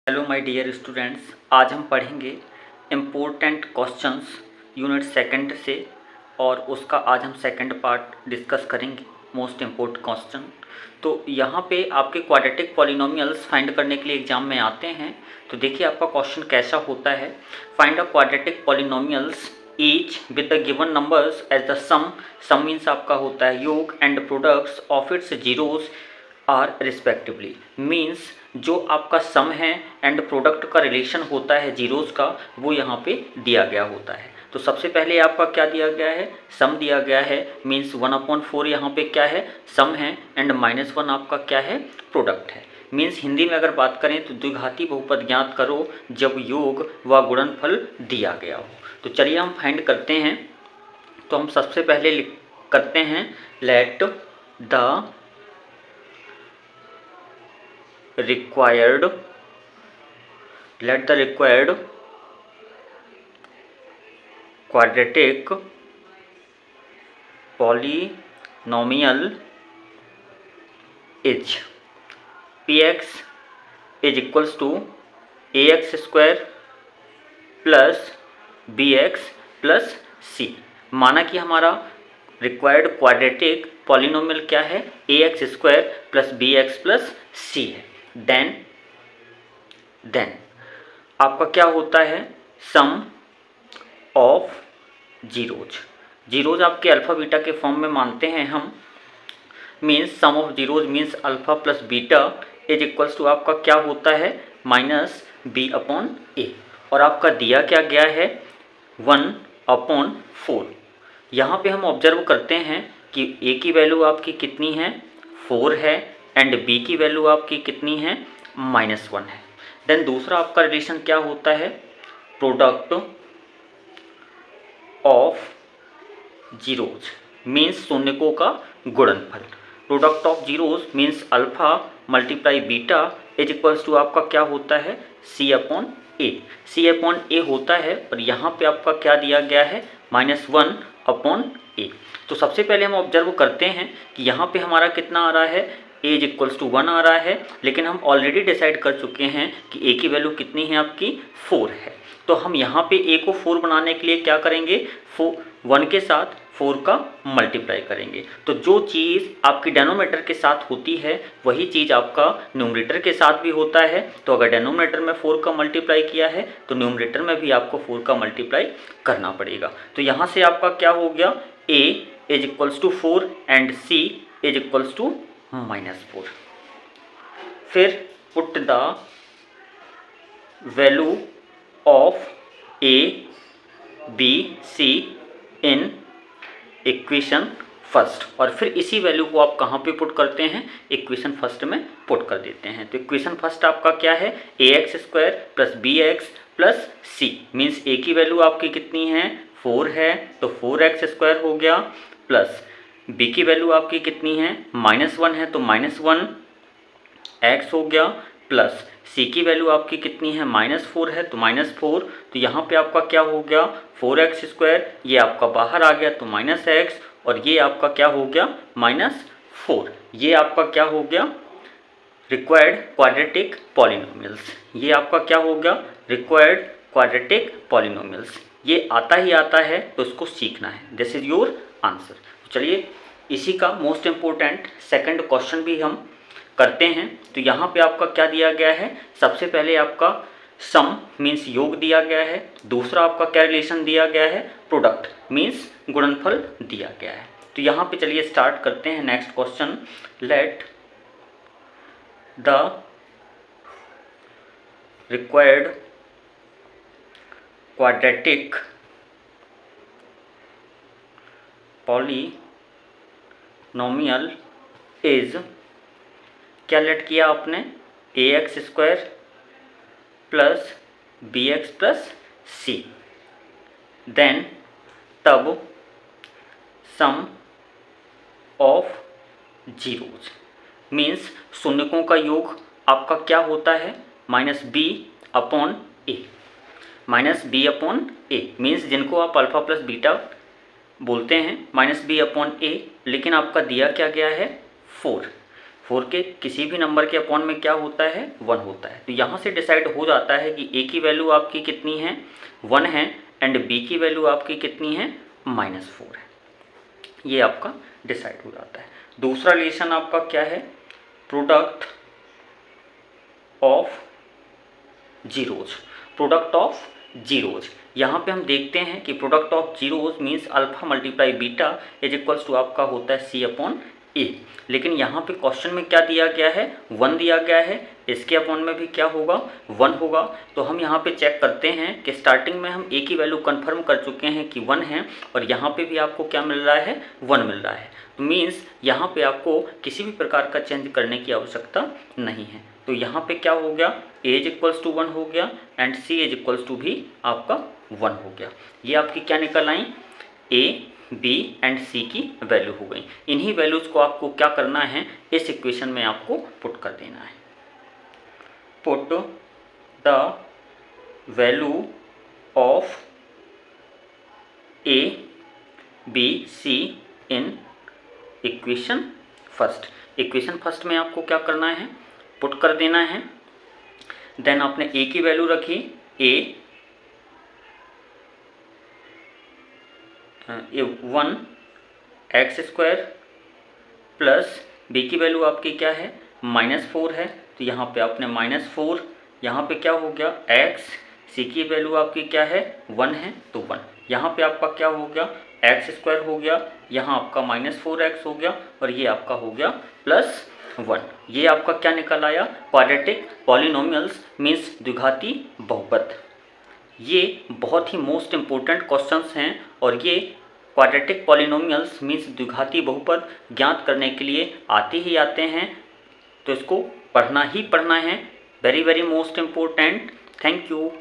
Hello my dear students, आज हम पढ़ेंगे इम्पोर्टेंट क्वेश्चंस यूनिट सेकंड से और उसका आज हम सेकंड पार्ट डिस्कस करेंगे। Most important question. तो यहाँ पे आपके क्वाड्रेटिक पॉलिनोमियल्स फाइंड करने के लिए एग्जाम में आते हैं। तो देखिए आपका क्वेश्चन कैसा होता है। Find a quadratic polynomials each with the given numbers as the sum means आपका होता है योग and products of its zeroes are respectively. Means जो आपका सम है एंड प्रोडक्ट का रिलेशन होता है जीरोस का, वो यहाँ पे दिया गया होता है। तो सबसे पहले आपका क्या दिया गया है, सम दिया गया है। मीन्स 1/4 यहाँ पे क्या है, सम है एंड -1 आपका क्या है, प्रोडक्ट है। मीन्स हिंदी में अगर बात करें तो द्विघाती बहुपद ज्ञात करो जब योग व गुणनफल दिया गया हो। तो चलिए हम फाइंड करते हैं। तो हम सबसे पहले करते हैं let the required quadratic polynomial is px is equals to ax square plus bx plus c। माना कि हमारा रिक्वायर्ड क्वाड्रेटिक पॉलिनोमियल क्या है, ax square plus bx plus c है। देन आपका क्या होता है, सम ऑफ जीरोज आपके अल्फ़ा बीटा के फॉर्म में मानते हैं हम। Means sum of zeroes means alpha plus beta is equals to आपका क्या होता है, -b/a। और आपका दिया क्या गया है, 1/4। यहाँ पे हम ऑब्जर्व करते हैं कि a की वैल्यू आपकी कितनी है, 4 है एंड b की वैल्यू आपकी कितनी है, -1 है। देन दूसरा आपका रिलेशन क्या होता है, प्रोडक्ट ऑफ जीरोज मीन्स शून्यकों का गुणनफल। Product of zeroes means alpha multiply beta is equals to आपका क्या होता है, c/a होता है। और यहाँ पे आपका क्या दिया गया है, -1/a। तो सबसे पहले हम ऑब्जर्व करते हैं कि यहाँ पे हमारा कितना आ रहा है, a इज इक्वल्स टू 1 आ रहा है। लेकिन हम ऑलरेडी डिसाइड कर चुके हैं कि a की वैल्यू कितनी है, आपकी 4 है। तो हम यहाँ पे a को 4 बनाने के लिए क्या करेंगे, 1 के साथ 4 का मल्टीप्लाई करेंगे। तो जो चीज़ आपकी डेनोमीटर के साथ होती है वही चीज़ आपका न्यूमरेटर के साथ भी होता है। तो अगर डेनोमीटर में 4 का मल्टीप्लाई किया है तो न्यूमरेटर में भी आपको 4 का मल्टीप्लाई करना पड़ेगा। तो यहाँ से आपका क्या हो गया, a is equals to 4 and c is equals to -4। फिर put the value of a b c in equation first. और फिर इसी वैल्यू को आप कहाँ पे पुट करते हैं, इक्वेशन फर्स्ट में पुट कर देते हैं। तो इक्वेशन फर्स्ट आपका क्या है, ax square plus bx plus c। Means a की वैल्यू आपकी कितनी है, 4 है, तो 4x स्क्वायर हो गया, प्लस b की वैल्यू आपकी कितनी है, -1 है, तो -1x हो गया, प्लस c की वैल्यू आपकी कितनी है, -4 है, तो -4। तो यहाँ पे आपका क्या हो गया, 4x स्क्वायर, ये आपका बाहर आ गया तो -x, और ये आपका क्या हो गया, -4। ये आपका क्या हो गया, रिक्वायर्ड क्वाड्रेटिक पॉलिनोमियल्स। ये आपका क्या हो गया, रिक्वायर्ड क्वाड्रेटिक पॉलिनोमियल्स। ये आता ही आता है तो उसको सीखना है। This is your answer. चलिए इसी का मोस्ट इम्पोर्टेंट सेकंड क्वेश्चन भी हम करते हैं। तो यहाँ पे आपका क्या दिया गया है, सबसे पहले आपका सम मीन्स योग दिया गया है। दूसरा आपका क्या रिलेशन दिया गया है, प्रोडक्ट मीन्स गुणनफल दिया गया है। तो यहाँ पे चलिए स्टार्ट करते हैं next question. Let the required quadratic polynomial is, क्या लेट किया आपने, ax square plus bx plus c। Then तब सम ऑफ जीरोज मीन्स शून्यकों का योग आपका क्या होता है, -b/a। -b/a मीन्स जिनको आप अल्फ़ा प्लस बीटा बोलते हैं, -b/a। लेकिन आपका दिया क्या गया है, 4। 4 के किसी भी नंबर के अपॉन में क्या होता है 1 होता है। तो यहाँ से डिसाइड हो जाता है कि a की वैल्यू आपकी कितनी है 1 है एंड b की वैल्यू आपकी कितनी है -4 है। ये आपका डिसाइड हो जाता है। दूसरा रिलेशन आपका क्या है, product of zeroes. Product of zeroes, यहाँ पे हम देखते हैं कि product of zeroes means alpha multiply beta is equals to आपका होता है c अपॉन a। लेकिन यहाँ पे क्वेश्चन में क्या दिया गया है 1 दिया गया है, इसके अपॉन में भी क्या होगा 1 होगा। तो हम यहाँ पे चेक करते हैं कि स्टार्टिंग में हम a की वैल्यू कंफर्म कर चुके हैं कि 1 है और यहाँ पे भी आपको क्या मिल रहा है 1 मिल रहा है। तो मीन्स यहाँ पे आपको किसी भी प्रकार का चेंज करने की आवश्यकता नहीं है। तो यहाँ पे क्या हो गया a इज इक्वल्स टू 1 हो गया and c is equals to भी आपका 1 हो गया। ये आपकी क्या निकल आई a b एंड c की वैल्यू हो गई। इन्हीं वैल्यूज़ को आपको क्या करना है इस इक्वेशन में आपको पुट कर देना है। Put the value of a b c in equation first. Equation first में आपको क्या करना है पुट कर देना है। देन आपने a की वैल्यू रखी a 1 x square plus b की वैल्यू आपकी क्या है -4 है। तो यहाँ पे आपने -4, यहाँ पे क्या हो गया x, c की वैल्यू आपकी क्या है 1 है तो 1। यहाँ पे आपका क्या हो गया एक्स स्क्वायर हो गया, यहाँ आपका -4x हो गया और ये आपका हो गया +1। ये आपका क्या निकल आया क्वाड्रेटिक पॉलिनोमियल्स मीन्स द्विघाती बहुपद। ये बहुत ही मोस्ट इम्पोर्टेंट क्वेश्चंस हैं और ये क्वाड्रेटिक पॉलिनोमियल्स मीन्स द्विघाती बहुपद ज्ञात करने के लिए आते ही आते हैं। तो इसको पढ़ना ही पढ़ना है, very very most important. Thank you.